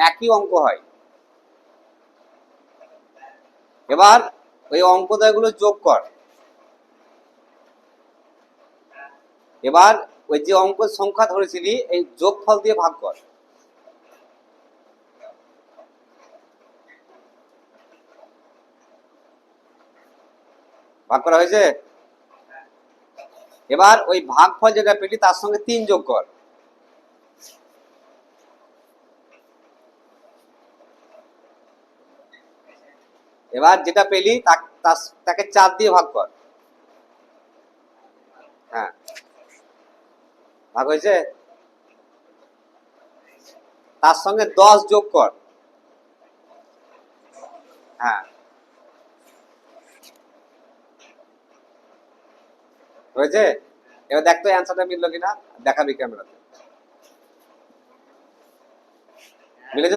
একই অঙ্ক হয়। এবার ওই অঙ্কদ্বয়গুলো যোগ কর। এবার ওই যে অঙ্ক সংখ্যা ধরেছিলি এই যোগফল দিয়ে ভাগ কর। ভাগ করা হয়েছে? এবার ওই ভাগফল যেটা পেলি তার সঙ্গে 3 যোগ কর। এবার যেটা পেলি তাকে 4 দিয়ে ভাগ কর। হ্যাঁ, ভাগ হয়েছে? তার সঙ্গে 10 যোগ কর। হ্যাঁ, হয়েছে? এবার দেখ তো অ্যান্সারটা মিললো কিনা, দেখাবি ক্যামেরাতে।